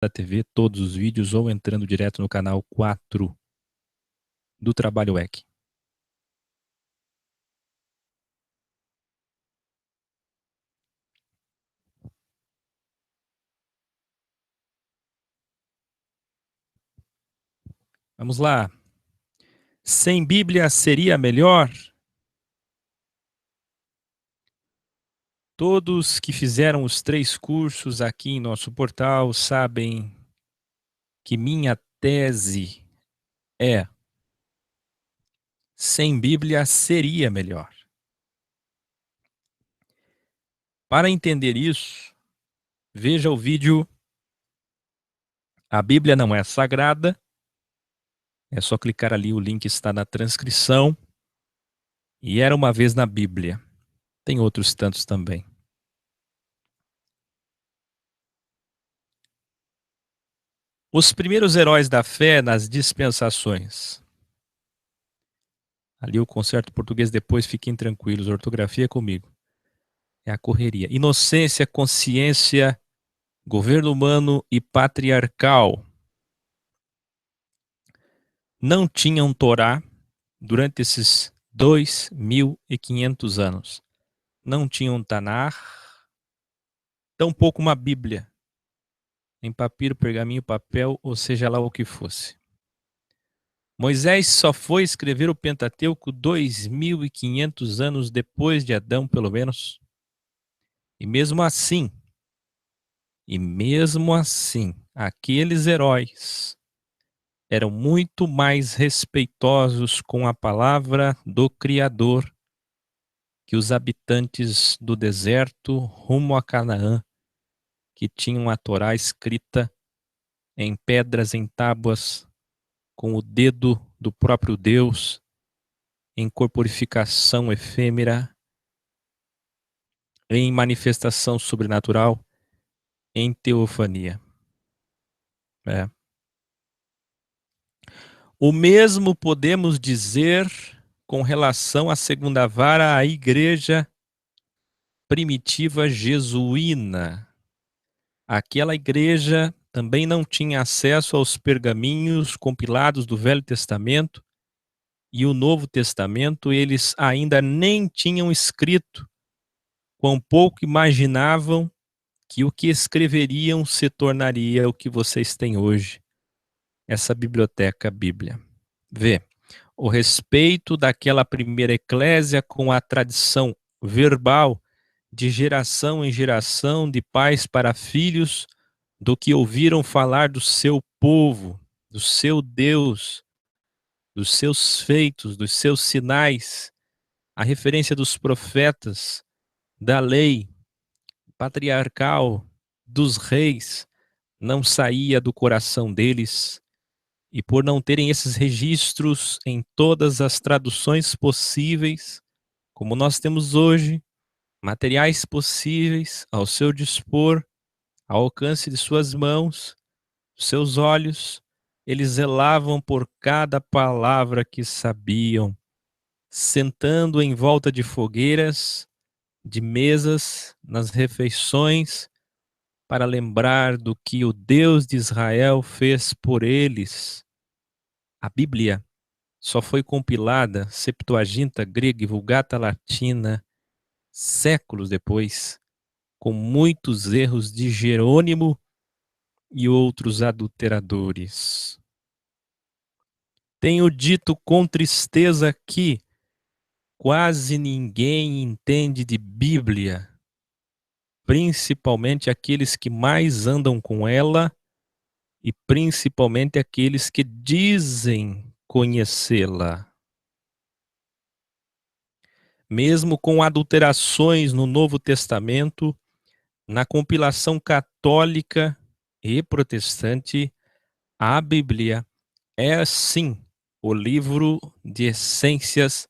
da TV, todos os vídeos, ou entrando direto no canal 4 do Trabalho EC. Vamos lá. Sem Bíblia seria melhor? Todos que fizeram os 3 cursos aqui em nosso portal sabem que minha tese é: sem Bíblia seria melhor. Para entender isso, veja o vídeo A Bíblia Não É Sagrada. É só clicar ali, o link está na transcrição. E Era Uma Vez na Bíblia. Tem outros tantos também. Os primeiros heróis da fé nas dispensações. Ali o concerto português depois, fiquem tranquilos, ortografia é comigo. É a correria. Inocência, consciência, governo humano e patriarcal. Não tinham Torá durante esses 2.500 anos. Não tinham Tanar, tampouco uma Bíblia, em papiro, pergaminho, papel, ou seja lá o que fosse. Moisés só foi escrever o Pentateuco 2.500 anos depois de Adão, pelo menos. E mesmo assim, aqueles heróis eram muito mais respeitosos com a palavra do Criador que os habitantes do deserto rumo a Canaã, que tinham a Torá escrita em pedras, em tábuas, com o dedo do próprio Deus, em corporificação efêmera, em manifestação sobrenatural, em teofania. O mesmo podemos dizer com relação à segunda vara, à igreja primitiva jesuína. Aquela igreja também não tinha acesso aos pergaminhos compilados do Velho Testamento e o Novo Testamento, eles ainda nem tinham escrito, quão pouco imaginavam que o que escreveriam se tornaria o que vocês têm hoje, essa biblioteca Bíblia. Vê, o respeito daquela primeira eclésia com a tradição verbal de geração em geração, de pais para filhos, do que ouviram falar do seu povo, do seu Deus, dos seus feitos, dos seus sinais, a referência dos profetas, da lei patriarcal, dos reis, não saía do coração deles. E por não terem esses registros em todas as traduções possíveis, como nós temos hoje, materiais possíveis ao seu dispor, ao alcance de suas mãos, seus olhos, eles zelavam por cada palavra que sabiam, sentando em volta de fogueiras, de mesas, nas refeições, para lembrar do que o Deus de Israel fez por eles. A Bíblia só foi compilada, Septuaginta grega e Vulgata latina, séculos depois, com muitos erros de Jerônimo e outros adulteradores. Tenho dito com tristeza que quase ninguém entende de Bíblia, principalmente aqueles que mais andam com ela e principalmente aqueles que dizem conhecê-la. Mesmo com adulterações no Novo Testamento, na compilação católica e protestante, a Bíblia é sim o livro de essências,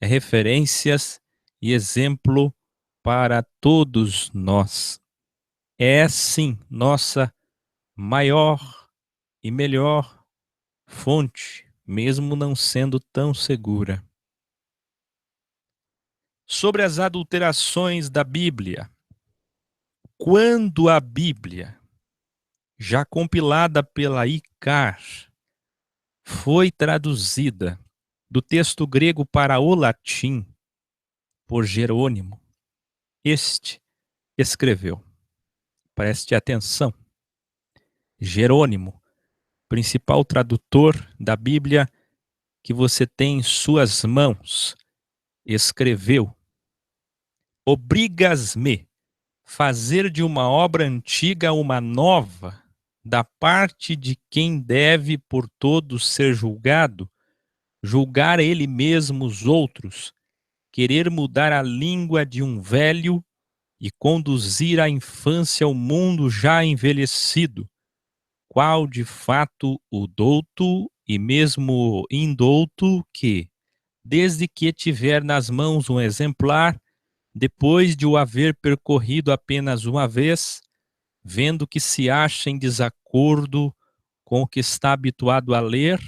referências e exemplo para todos nós. É sim nossa maior e melhor fonte, mesmo não sendo tão segura. Sobre as adulterações da Bíblia. Quando a Bíblia já compilada pela ICAR, foi traduzida do texto grego para o latim por Jerônimo. Este escreveu, preste atenção, Jerônimo, principal tradutor da Bíblia que você tem em suas mãos, escreveu: obrigas-me fazer de uma obra antiga uma nova, da parte de quem deve por todos ser julgado, julgar ele mesmo os outros, querer mudar a língua de um velho e conduzir a infância ao mundo já envelhecido, qual de fato o douto e mesmo indouto que, desde que tiver nas mãos um exemplar, depois de o haver percorrido apenas uma vez, vendo que se acha em desacordo com o que está habituado a ler,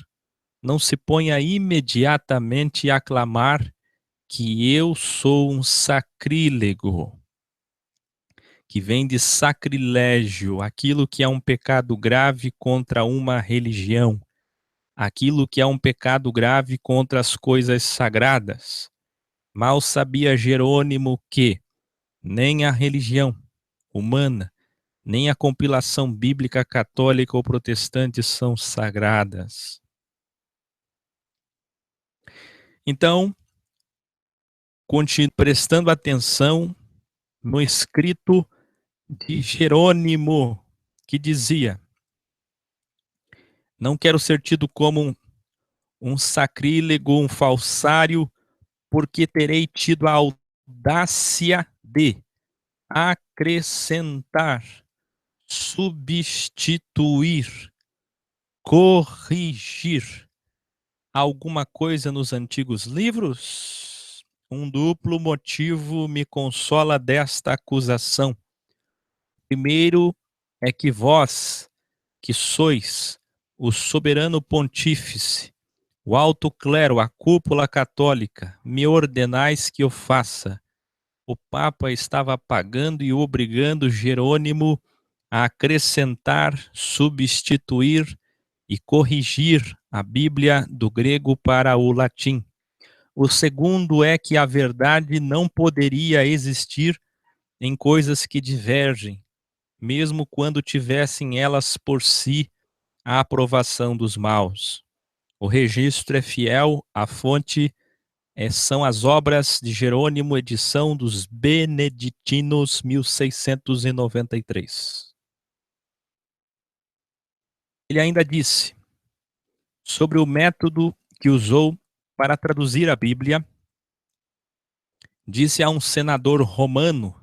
não se ponha imediatamente a clamar que eu sou um sacrílego, que vem de sacrilégio, aquilo que é um pecado grave contra uma religião, aquilo que é um pecado grave contra as coisas sagradas. Mal sabia Jerônimo que nem a religião humana, nem a compilação bíblica católica ou protestante são sagradas. Então, continue prestando atenção no escrito de Jerônimo, que dizia: não quero ser tido como um sacrílego, um falsário, porque terei tido a audácia de acrescentar, substituir, corrigir alguma coisa nos antigos livros? Um duplo motivo me consola desta acusação. Primeiro é que vós, que sois o soberano pontífice, o alto clero, a cúpula católica, me ordenais que eu faça. O Papa estava pagando e obrigando Jerônimo a acrescentar, substituir e corrigir a Bíblia do grego para o latim. O segundo é que a verdade não poderia existir em coisas que divergem, mesmo quando tivessem elas por si a aprovação dos maus. O registro é fiel, a fonte são as obras de Jerônimo, edição dos Beneditinos, 1693. Ele ainda disse sobre o método que usou para traduzir a Bíblia. Disse a um senador romano,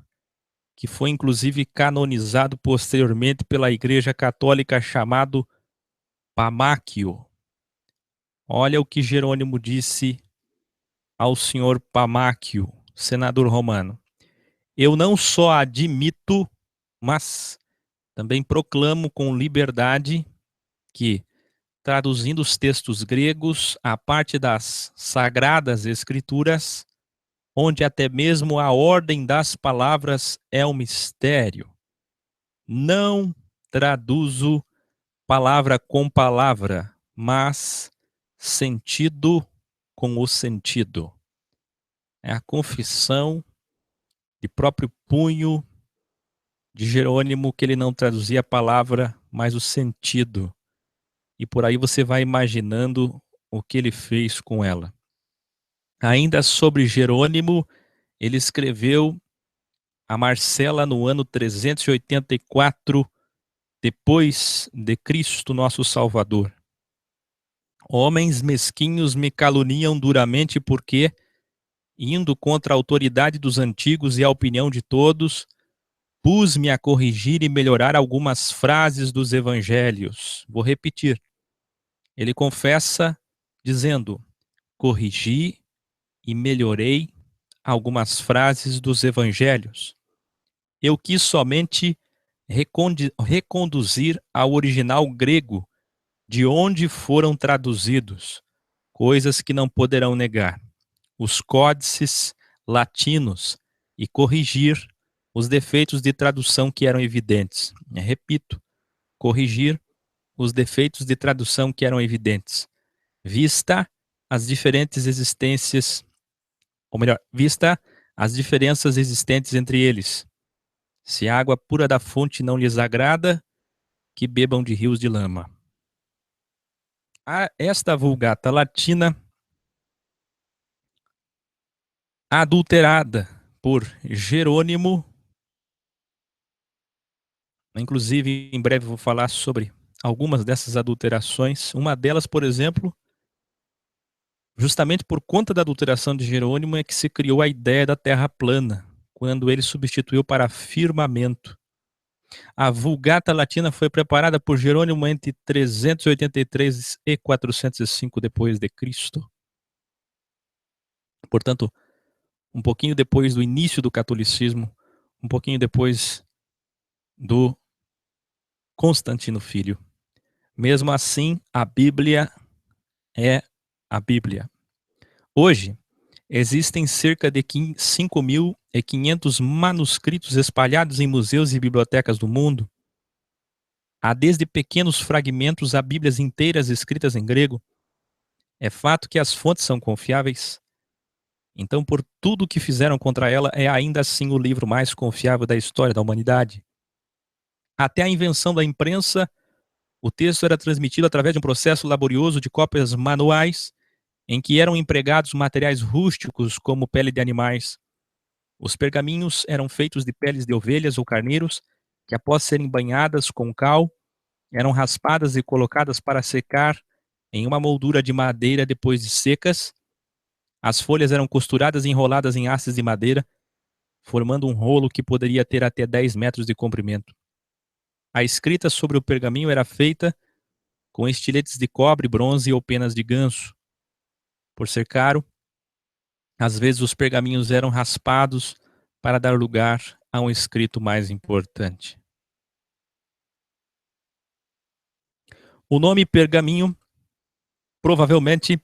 que foi inclusive canonizado posteriormente pela Igreja Católica, chamado Pamáquio. Olha o que Jerônimo disse ao senhor Pamáquio, senador romano: eu não só admito, mas também proclamo com liberdade que, traduzindo os textos gregos, a parte das Sagradas Escrituras, onde até mesmo a ordem das palavras é um mistério, não traduzo palavra com palavra, mas sentido com o sentido. É a confissão de próprio punho de Jerônimo que ele não traduzia a palavra, mas o sentido. E por aí você vai imaginando o que ele fez com ela. Ainda sobre Jerônimo, ele escreveu a Marcela no ano 384 depois de Cristo, nosso Salvador. Homens mesquinhos me caluniam duramente porque, indo contra a autoridade dos antigos e a opinião de todos, pus-me a corrigir e melhorar algumas frases dos evangelhos. Vou repetir. Ele confessa dizendo: corrigi e melhorei algumas frases dos evangelhos. Eu quis somente reconduzir ao original grego de onde foram traduzidos, coisas que não poderão negar, os códices latinos, e corrigir os defeitos de tradução que eram evidentes. Repito, corrigir os defeitos de tradução que eram evidentes, vista as diferentes existências, ou melhor, vista as diferenças existentes entre eles. Se a água pura da fonte não lhes agrada, que bebam de rios de lama. Esta Vulgata Latina, adulterada por Jerônimo, inclusive em breve vou falar sobre algumas dessas adulterações. Uma delas, por exemplo, justamente por conta da adulteração de Jerônimo é que se criou a ideia da Terra plana, quando ele substituiu para firmamento. A Vulgata Latina foi preparada por Jerônimo entre 383 e 405 depois de Cristo. Portanto, um pouquinho depois do início do catolicismo, um pouquinho depois do Constantino Filho. Mesmo assim, a Bíblia é a Bíblia. Hoje, existem cerca de 5.500 manuscritos espalhados em museus e bibliotecas do mundo. Há desde pequenos fragmentos a Bíblias inteiras escritas em grego. É fato que as fontes são confiáveis. Então, por tudo que fizeram contra ela, é ainda assim o livro mais confiável da história da humanidade. Até a invenção da imprensa, o texto era transmitido através de um processo laborioso de cópias manuais, em que eram empregados materiais rústicos como pele de animais. Os pergaminhos eram feitos de peles de ovelhas ou carneiros, que após serem banhadas com cal, eram raspadas e colocadas para secar em uma moldura de madeira depois de secas. As folhas eram costuradas e enroladas em hastes de madeira, formando um rolo que poderia ter até 10 metros de comprimento. A escrita sobre o pergaminho era feita com estiletes de cobre, bronze ou penas de ganso. Por ser caro, às vezes os pergaminhos eram raspados para dar lugar a um escrito mais importante. O nome pergaminho provavelmente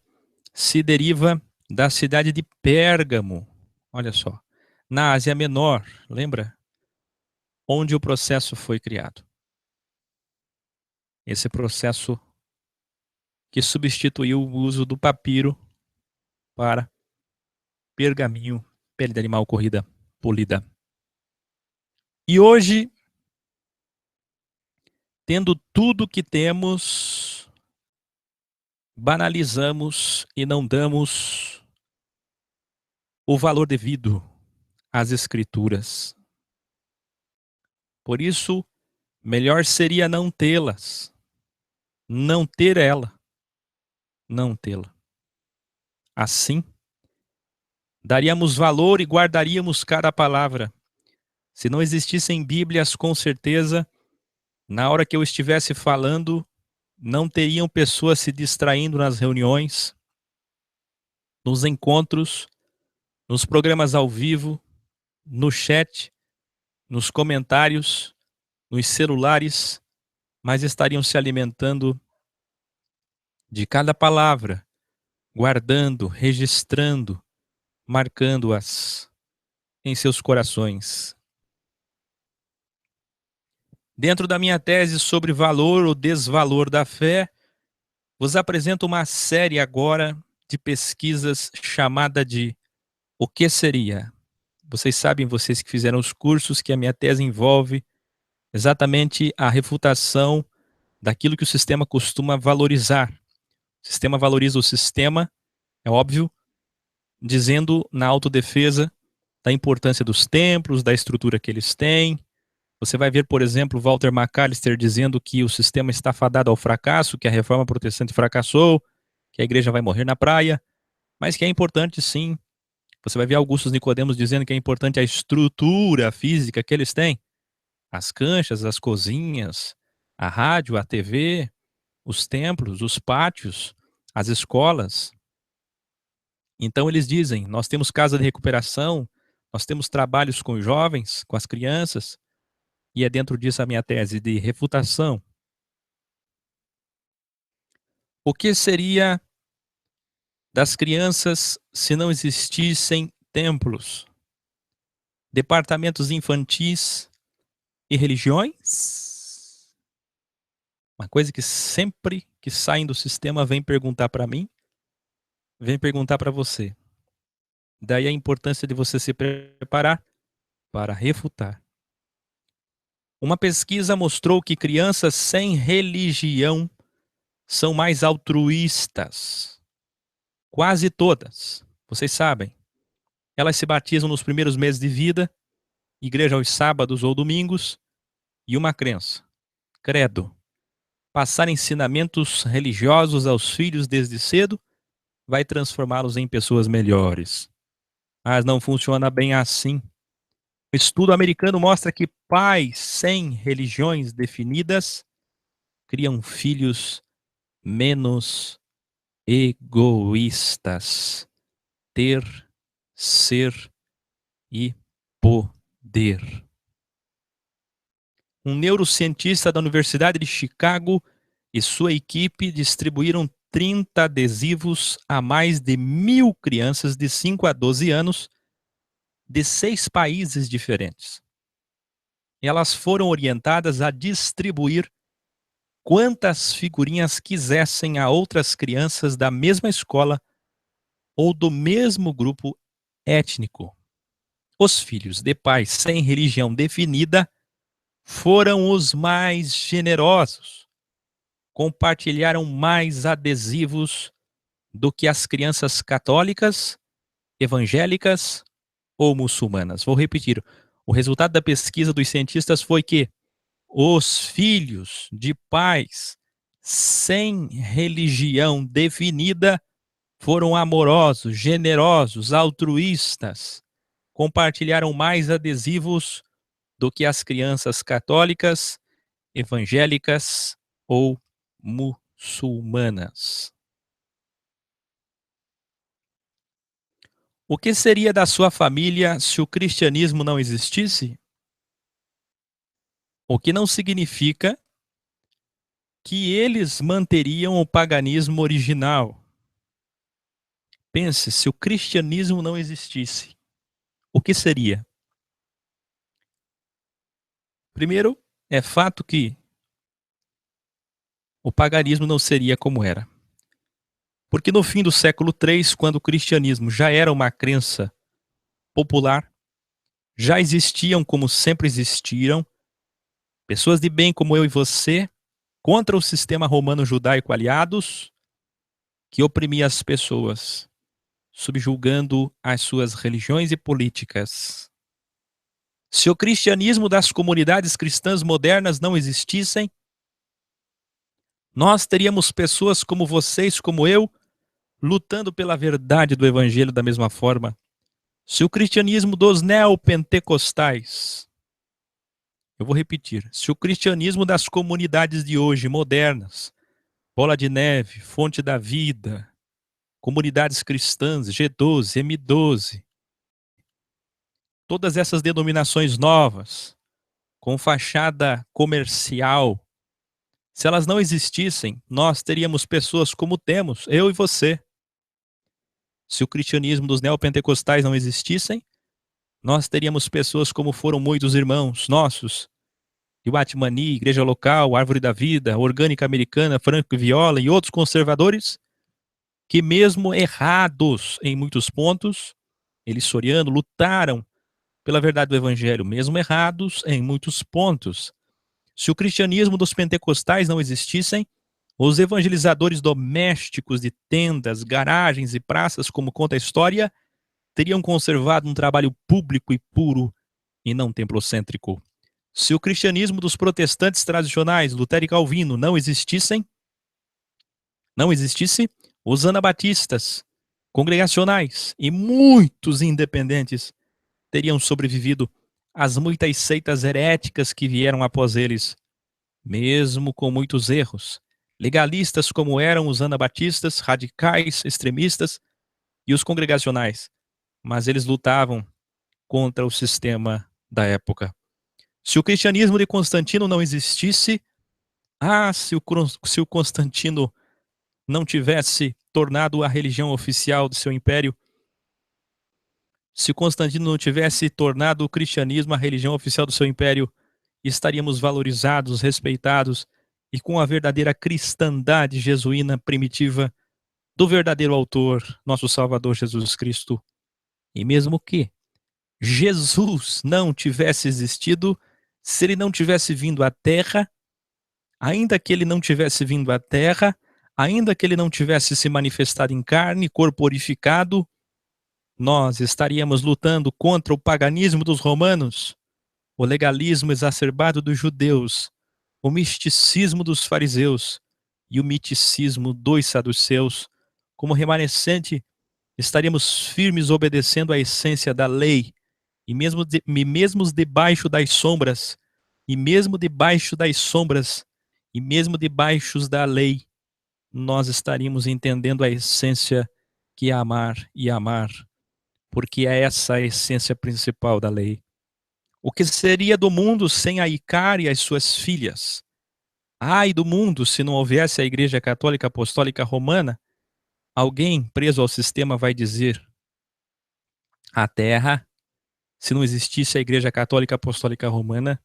se deriva da cidade de Pérgamo, olha só, na Ásia Menor, lembra? Onde o processo foi criado. Esse processo que substituiu o uso do papiro para pergaminho, pele de animal corrida, polida. E hoje, tendo tudo que temos, banalizamos e não damos o valor devido às escrituras. Por isso, melhor seria não tê-las, não ter ela, não tê-la. Assim, daríamos valor e guardaríamos cada palavra. Se não existissem Bíblias, com certeza, na hora que eu estivesse falando, não teriam pessoas se distraindo nas reuniões, nos encontros, nos programas ao vivo, no chat, nos comentários, nos celulares, mas estariam se alimentando de cada palavra, guardando, registrando, marcando-as em seus corações. Dentro da minha tese sobre valor ou desvalor da fé, vos apresento uma série agora de pesquisas chamada de O que seria? Vocês sabem, vocês que fizeram os cursos, que a minha tese envolve exatamente a refutação daquilo que o sistema costuma valorizar. O sistema valoriza o sistema, é óbvio, dizendo na autodefesa da importância dos templos, da estrutura que eles têm. Você vai ver, por exemplo, Walter McAllister dizendo que o sistema está fadado ao fracasso, que a reforma protestante fracassou, que a igreja vai morrer na praia, mas que é importante sim. Você vai ver Augusto Nicodemos dizendo que é importante a estrutura física que eles têm. As canchas, as cozinhas, a rádio, a TV, os templos, os pátios, as escolas. Então eles dizem, nós temos casa de recuperação, nós temos trabalhos com os jovens, com as crianças, e é dentro disso a minha tese de refutação. O que seria das crianças se não existissem templos, departamentos infantis e religiões? Uma coisa que sempre que saem do sistema vem perguntar para mim, vem perguntar para você. Daí a importância de você se preparar para refutar. Uma pesquisa mostrou que crianças sem religião são mais altruístas. Quase todas. Vocês sabem. Elas se batizam nos primeiros meses de vida, igreja aos sábados ou domingos, e uma crença. Credo. Passar ensinamentos religiosos aos filhos desde cedo vai transformá-los em pessoas melhores. Mas não funciona bem assim. O estudo americano mostra que pais sem religiões definidas criam filhos menos egoístas. Ter, ser e poder. Um neurocientista da Universidade de Chicago e sua equipe distribuíram 30 adesivos a mais de 1.000 crianças de 5 a 12 anos de 6 países diferentes. E elas foram orientadas a distribuir quantas figurinhas quisessem a outras crianças da mesma escola ou do mesmo grupo étnico. Os filhos de pais sem religião definida foram os mais generosos. Compartilharam mais adesivos do que as crianças católicas, evangélicas ou muçulmanas. Vou repetir. O resultado da pesquisa dos cientistas foi que os filhos de pais sem religião definida foram amorosos, generosos, altruístas. Compartilharam mais adesivos do que as crianças católicas, evangélicas ou muçulmanas. O que seria da sua família se o cristianismo não existisse? O que não significa que eles manteriam o paganismo original. Pense, se o cristianismo não existisse, o que seria? Primeiro, é fato que o paganismo não seria como era. Porque no fim do século III, quando o cristianismo já era uma crença popular, já existiam, como sempre existiram, pessoas de bem como eu e você, contra o sistema romano judaico aliados, que oprimia as pessoas, subjugando as suas religiões e políticas. Se o cristianismo das comunidades cristãs modernas não existissem, nós teríamos pessoas como vocês, como eu, lutando pela verdade do evangelho da mesma forma. Se o cristianismo dos neopentecostais, eu vou repetir, se o cristianismo das comunidades de hoje, modernas, Bola de Neve, Fonte da Vida, comunidades cristãs, G12, M12, todas essas denominações novas, com fachada comercial, se elas não existissem, nós teríamos pessoas como temos, eu e você. Se o cristianismo dos neopentecostais não existissem, nós teríamos pessoas como foram muitos irmãos nossos, de Watmani, Igreja Local, Árvore da Vida, Orgânica Americana, Franco Viola e outros conservadores, que mesmo errados em muitos pontos, eles Soriano lutaram pela verdade do evangelho, mesmo errados em muitos pontos. Se o cristianismo dos pentecostais não existissem, os evangelizadores domésticos de tendas, garagens e praças, como conta a história, teriam conservado um trabalho público e puro e não templocêntrico. Se o cristianismo dos protestantes tradicionais, Lutero e Calvino, não existisse, os anabatistas, congregacionais e muitos independentes teriam sobrevivido às muitas seitas heréticas que vieram após eles, mesmo com muitos erros. Legalistas como eram os anabatistas, radicais, extremistas e os congregacionais, mas eles lutavam contra o sistema da época. Se o cristianismo de Constantino não existisse, se o Constantino não tivesse tornado a religião oficial do seu império, se Constantino não tivesse tornado o cristianismo a religião oficial do seu império, estaríamos valorizados, respeitados e com a verdadeira cristandade jesuína primitiva do verdadeiro autor, nosso Salvador Jesus Cristo. E mesmo que Jesus não tivesse existido, se ele não tivesse vindo à Terra, ainda que ele não tivesse vindo à Terra, ainda que ele não tivesse se manifestado em carne, corporificado, nós estaríamos lutando contra o paganismo dos romanos, o legalismo exacerbado dos judeus, o misticismo dos fariseus e o miticismo dos saduceus. Como remanescente, estaríamos firmes obedecendo à essência da lei, e mesmo debaixo das sombras, e mesmo debaixo das sombras, e mesmo debaixo da lei, nós estaríamos entendendo a essência que é amar e amar, porque é essa a essência principal da lei. O que seria do mundo sem a Icar e as suas filhas? Ai do mundo se não houvesse a Igreja Católica Apostólica Romana. Alguém preso ao sistema vai dizer: a Terra, se não existisse a Igreja Católica Apostólica Romana,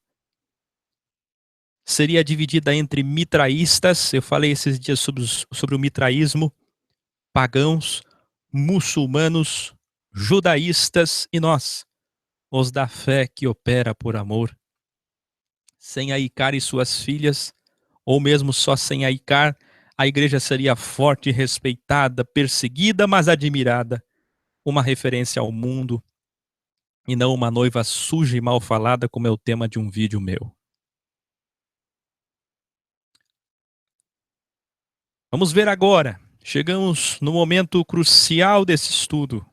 seria dividida entre mitraístas, eu falei esses dias sobre o mitraísmo, pagãos, muçulmanos, judaístas e nós, os da fé que opera por amor. Sem a Icar e suas filhas, ou mesmo só sem a Icar, a igreja seria forte, respeitada, perseguida, mas admirada, uma referência ao mundo, e não uma noiva suja e mal falada, como é o tema de um vídeo meu. Vamos ver agora. Chegamos no momento crucial desse estudo.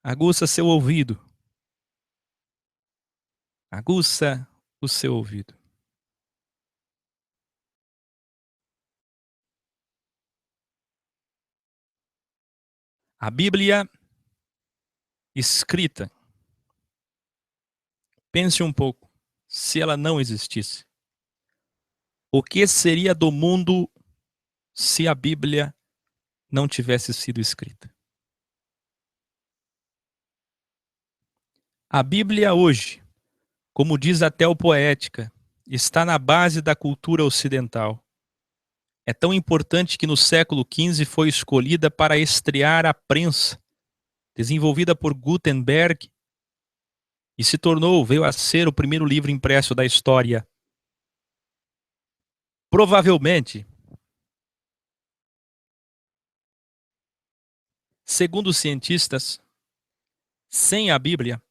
Aguça seu ouvido. Aguça o seu ouvido. A Bíblia escrita. Pense um pouco. Se ela não existisse, o que seria do mundo se a Bíblia não tivesse sido escrita? A Bíblia hoje, como diz até o Poética, está na base da cultura ocidental. É tão importante que no século XV foi escolhida para estrear a prensa, desenvolvida por Gutenberg, e veio a ser o primeiro livro impresso da história. Provavelmente, segundo os cientistas, sem a Bíblia,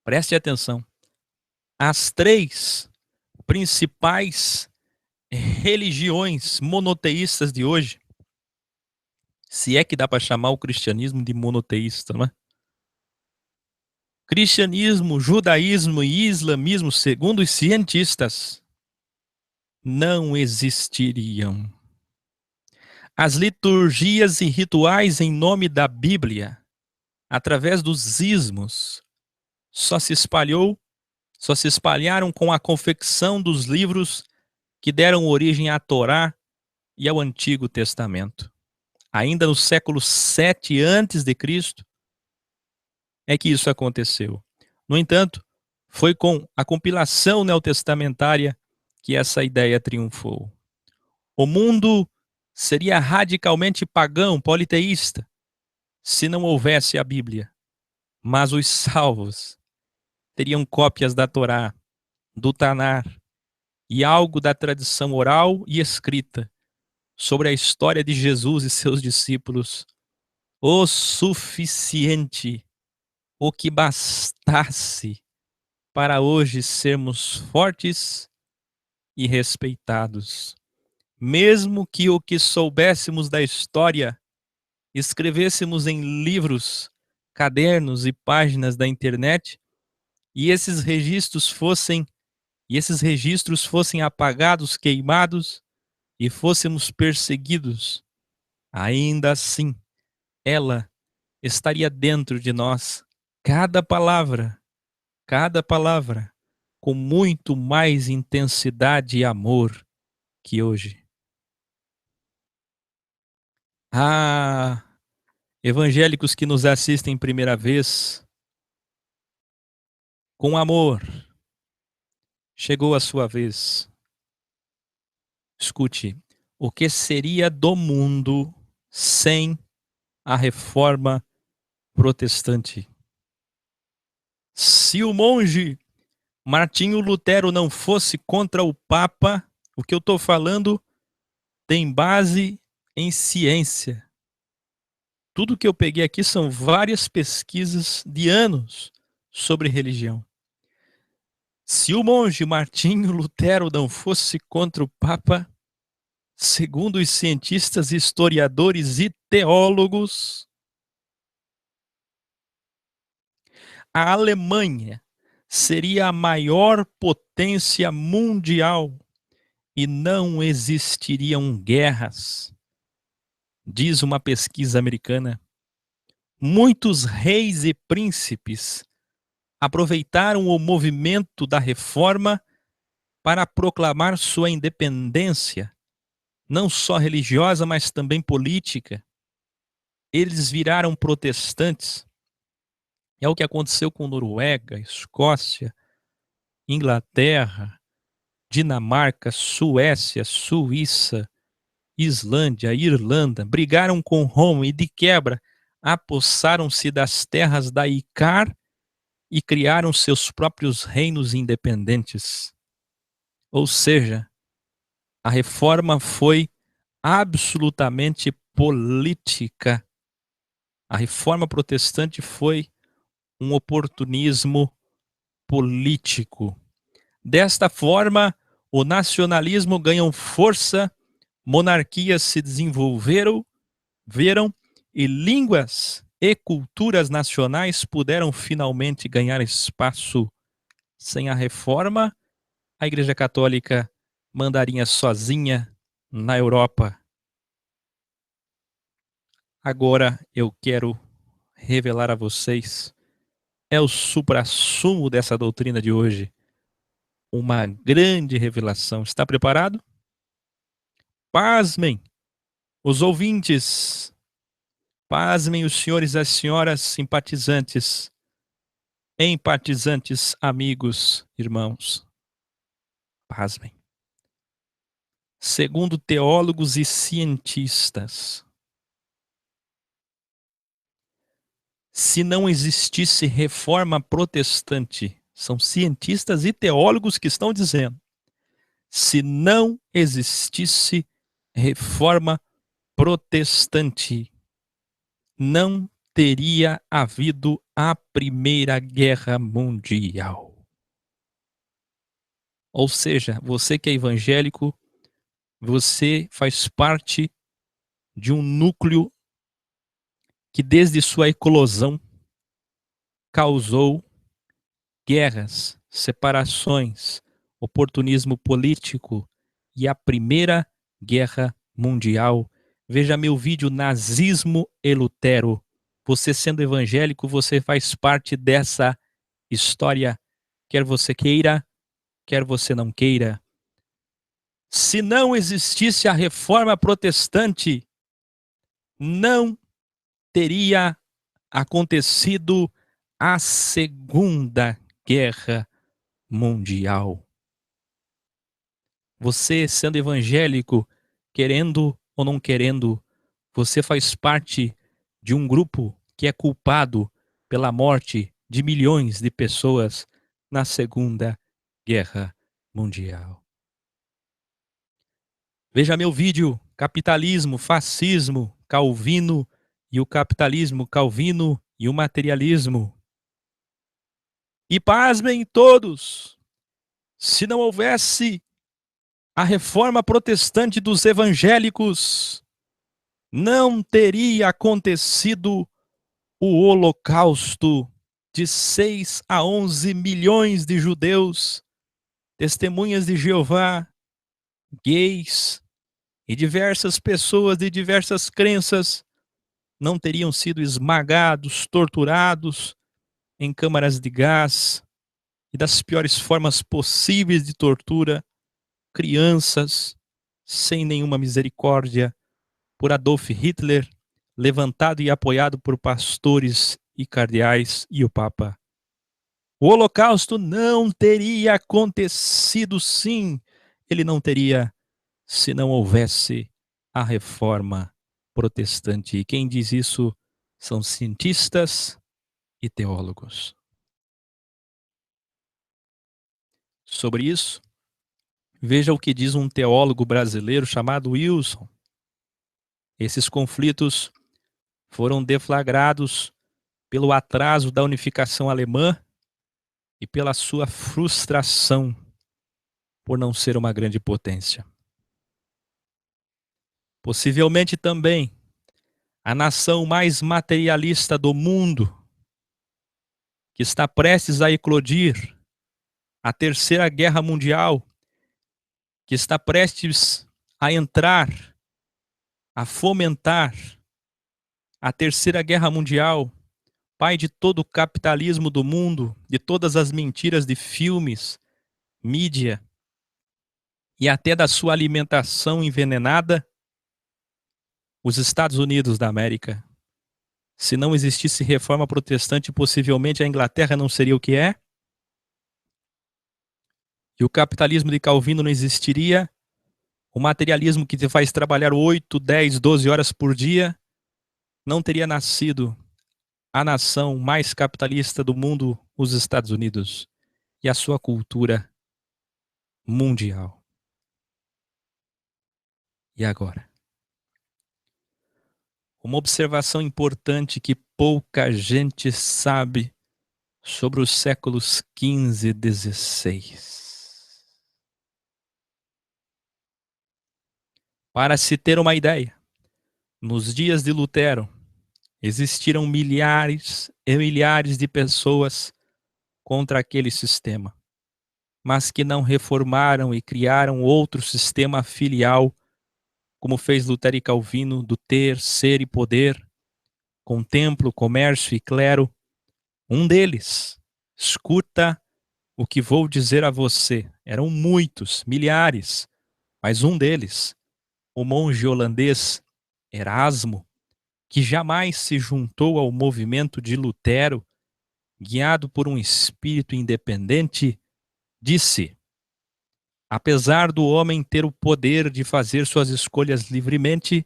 preste atenção, as 3 principais religiões monoteístas de hoje, se é que dá para chamar o cristianismo de monoteísta, não é? Cristianismo, judaísmo e islamismo, segundo os cientistas, não existiriam. As liturgias e rituais em nome da Bíblia, através dos ismos, só se espalharam com a confecção dos livros que deram origem à Torá e ao Antigo Testamento. Ainda no século 7 a.C., é que isso aconteceu. No entanto, foi com a compilação neotestamentária que essa ideia triunfou. O mundo seria radicalmente pagão, politeísta, se não houvesse a Bíblia. Mas os salvos teriam cópias da Torá, do Tanar e algo da tradição oral e escrita sobre a história de Jesus e seus discípulos. O suficiente, o que bastasse para hoje sermos fortes e respeitados. Mesmo que o que soubéssemos da história escrevêssemos em livros, cadernos e páginas da internet, e esses registros fossem apagados, queimados, e fôssemos perseguidos, ainda assim, ela estaria dentro de nós, cada palavra, com muito mais intensidade e amor que hoje. Ah, evangélicos que nos assistem primeira vez, com amor, chegou a sua vez. Escute, o que seria do mundo sem a reforma protestante? Se o monge Martinho Lutero não fosse contra o Papa, o que eu estou falando tem base em ciência. Tudo que eu peguei aqui são várias pesquisas de anos sobre religião. Se o monge Martinho Lutero não fosse contra o Papa, segundo os cientistas, historiadores e teólogos, a Alemanha seria a maior potência mundial e não existiriam guerras. Diz uma pesquisa americana. Muitos reis e príncipes aproveitaram o movimento da reforma para proclamar sua independência, não só religiosa, mas também política. Eles viraram protestantes. É o que aconteceu com Noruega, Escócia, Inglaterra, Dinamarca, Suécia, Suíça, Islândia, Irlanda. Brigaram com Roma e, de quebra, apossaram-se das terras da Icar e criaram seus próprios reinos independentes. Ou seja, a reforma foi absolutamente política. A reforma protestante foi um oportunismo político. Desta forma, o nacionalismo ganhou força, monarquias se desenvolveram e línguas e culturas nacionais puderam finalmente ganhar espaço. Sem a reforma, a Igreja Católica mandaria sozinha na Europa. Agora eu quero revelar a vocês, é o suprassumo dessa doutrina de hoje, uma grande revelação. Está preparado? Pasmem os ouvintes, pasmem os senhores e as senhoras simpatizantes, empatizantes, amigos, irmãos. Pasmem. Segundo teólogos e cientistas, se não existisse reforma protestante, são cientistas e teólogos que estão dizendo, se não existisse reforma protestante, não teria havido a Primeira Guerra Mundial. Ou seja, você que é evangélico, você faz parte de um núcleo que desde sua eclosão causou guerras, separações, oportunismo político e a Primeira Guerra Mundial. Veja meu vídeo Nazismo e Lutero. Você sendo evangélico, você faz parte dessa história, quer você queira, quer você não queira. Se não existisse a reforma protestante, não teria acontecido a Segunda Guerra Mundial. Você, sendo evangélico, querendo ou não querendo, você faz parte de um grupo que é culpado pela morte de milhões de pessoas na Segunda Guerra Mundial. Veja meu vídeo, Capitalismo, Fascismo, Calvino e o Capitalismo, Calvino e o Materialismo. E pasmem todos, se não houvesse a reforma protestante dos evangélicos, não teria acontecido o Holocausto de 6 a 11 milhões de judeus, testemunhas de Jeová, gays e diversas pessoas de diversas crenças não teriam sido esmagados, torturados em câmaras de gás e das piores formas possíveis de tortura, crianças sem nenhuma misericórdia, por Adolf Hitler, levantado e apoiado por pastores e cardeais e o Papa. O Holocausto não teria acontecido, sim, ele não teria se não houvesse a reforma protestante. E quem diz isso são cientistas e teólogos. Sobre isso, veja o que diz um teólogo brasileiro chamado Wilson. Esses conflitos foram deflagrados pelo atraso da unificação alemã e pela sua frustração por não ser uma grande potência. Possivelmente também a nação mais materialista do mundo, que está prestes a eclodir, a Terceira Guerra Mundial, que está prestes a entrar, a fomentar a Terceira Guerra Mundial, pai de todo o capitalismo do mundo, de todas as mentiras de filmes, mídia e até da sua alimentação envenenada, os Estados Unidos da América. Se não existisse reforma protestante, possivelmente a Inglaterra não seria o que é. E o capitalismo de Calvino não existiria. O materialismo que te faz trabalhar 8, 10, 12 horas por dia não teria nascido a nação mais capitalista do mundo, os Estados Unidos, e a sua cultura mundial. E agora? Uma observação importante que pouca gente sabe sobre os séculos XV e XVI. Para se ter uma ideia, nos dias de Lutero, existiram milhares e milhares de pessoas contra aquele sistema, mas que não reformaram e criaram outro sistema filial, como fez Lutero e Calvino, do ter, ser e poder, com templo, comércio e clero. Um deles, escuta o que vou dizer a você, eram muitos, milhares, mas um deles, o monge holandês Erasmo, que jamais se juntou ao movimento de Lutero, guiado por um espírito independente, disse: apesar do homem ter o poder de fazer suas escolhas livremente,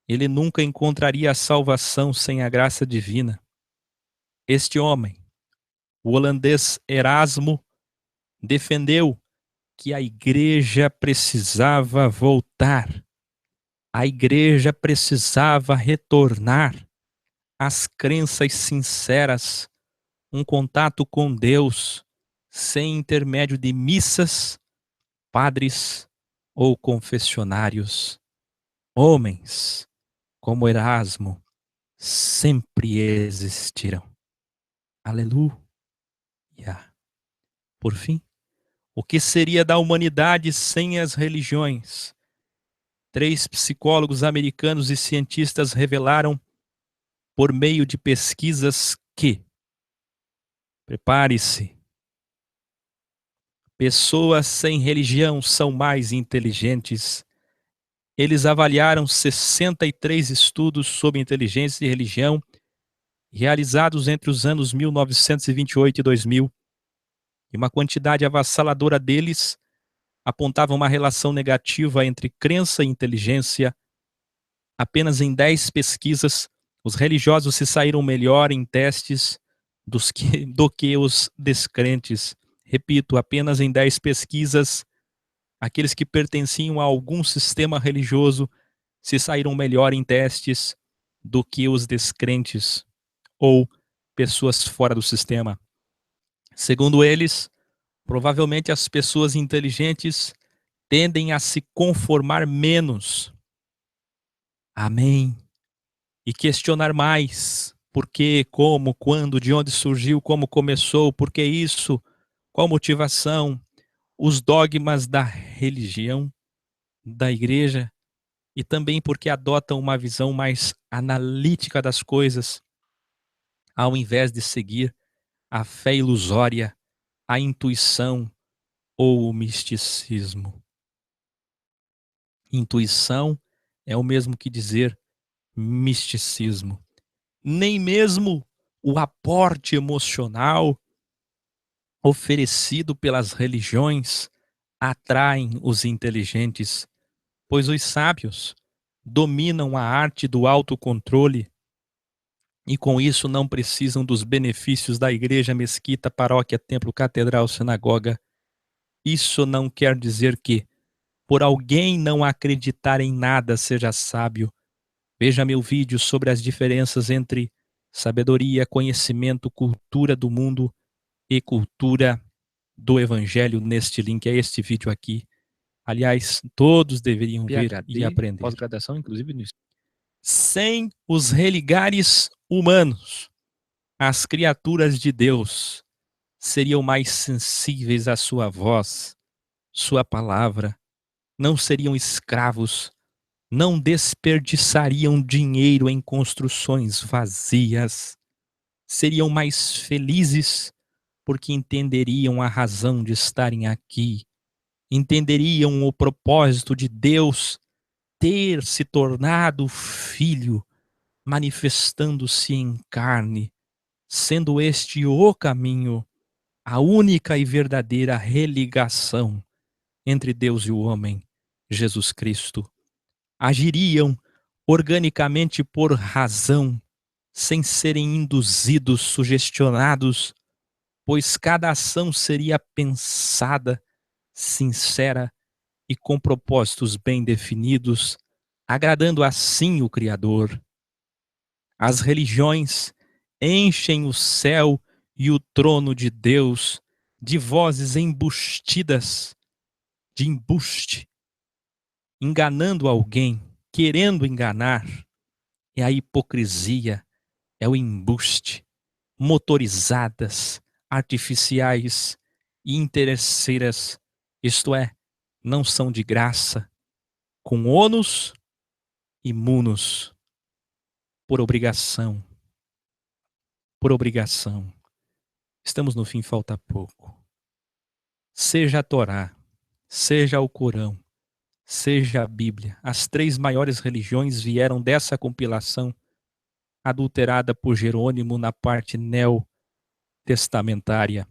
ele nunca encontraria a salvação sem a graça divina. Este homem, o holandês Erasmo, defendeu que a igreja precisava voltar. A igreja precisava retornar às crenças sinceras, um contato com Deus, sem intermédio de missas, padres ou confessionários. Homens como Erasmo sempre existiram. Aleluia. Por fim, o que seria da humanidade sem as religiões? 3 psicólogos americanos e cientistas revelaram, por meio de pesquisas, que, prepare-se, pessoas sem religião são mais inteligentes. Eles avaliaram 63 estudos sobre inteligência e religião, realizados entre os anos 1928 e 2000, e uma quantidade avassaladora deles apontava uma relação negativa entre crença e inteligência. Apenas em 10 pesquisas, os religiosos se saíram melhor em testes do que os descrentes. Repito, apenas em 10 pesquisas, aqueles que pertenciam a algum sistema religioso se saíram melhor em testes do que os descrentes ou pessoas fora do sistema. Segundo eles, provavelmente as pessoas inteligentes tendem a se conformar menos. Amém. E questionar mais. Por quê, como, quando, de onde surgiu, como começou, por que isso, qual motivação, os dogmas da religião, da igreja, e também porque adotam uma visão mais analítica das coisas, ao invés de seguir a fé ilusória, a intuição ou o misticismo. Intuição é o mesmo que dizer misticismo. Nem mesmo o aporte emocional oferecido pelas religiões atraem os inteligentes, pois os sábios dominam a arte do autocontrole e com isso não precisam dos benefícios da igreja, mesquita, paróquia, templo, catedral, sinagoga. Isso não quer dizer que, por alguém não acreditar em nada, seja sábio. Veja meu vídeo sobre as diferenças entre sabedoria, conhecimento, cultura do mundo e cultura do evangelho neste link, é este vídeo aqui. Aliás, todos deveriam ver PhD, e aprender. pós-graduação, inclusive no Sem os religares humanos, as criaturas de Deus seriam mais sensíveis à sua voz, sua palavra, não seriam escravos, não desperdiçariam dinheiro em construções vazias, seriam mais felizes porque entenderiam a razão de estarem aqui, entenderiam o propósito de Deus ter se tornado filho, manifestando-se em carne, sendo este o caminho, a única e verdadeira religação entre Deus e o homem, Jesus Cristo. Agiriam organicamente por razão, sem serem induzidos, sugestionados, pois cada ação seria pensada, sincera e com propósitos bem definidos, agradando assim o Criador. As religiões enchem o céu e o trono de Deus de vozes embustidas, de embuste, enganando alguém, querendo enganar. É a hipocrisia, é o embuste, motorizadas, artificiais e interesseiras, isto é, não são de graça, com ônus e munus, por obrigação. Por obrigação. Estamos no fim, falta pouco. Seja a Torá, seja o Corão, seja a Bíblia, as 3 maiores religiões vieram dessa compilação adulterada por Jerônimo na parte neotestamentária.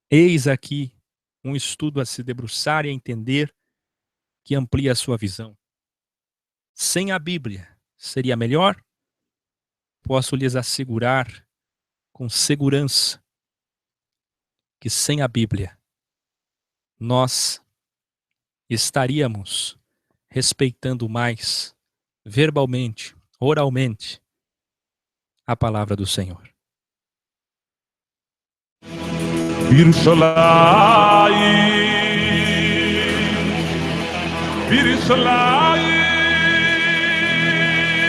Eis aqui um estudo a se debruçar e a entender que amplia a sua visão. Sem a Bíblia, seria melhor? Posso lhes assegurar com segurança que sem a Bíblia nós estaríamos respeitando mais verbalmente, oralmente, a palavra do Senhor. Birsolai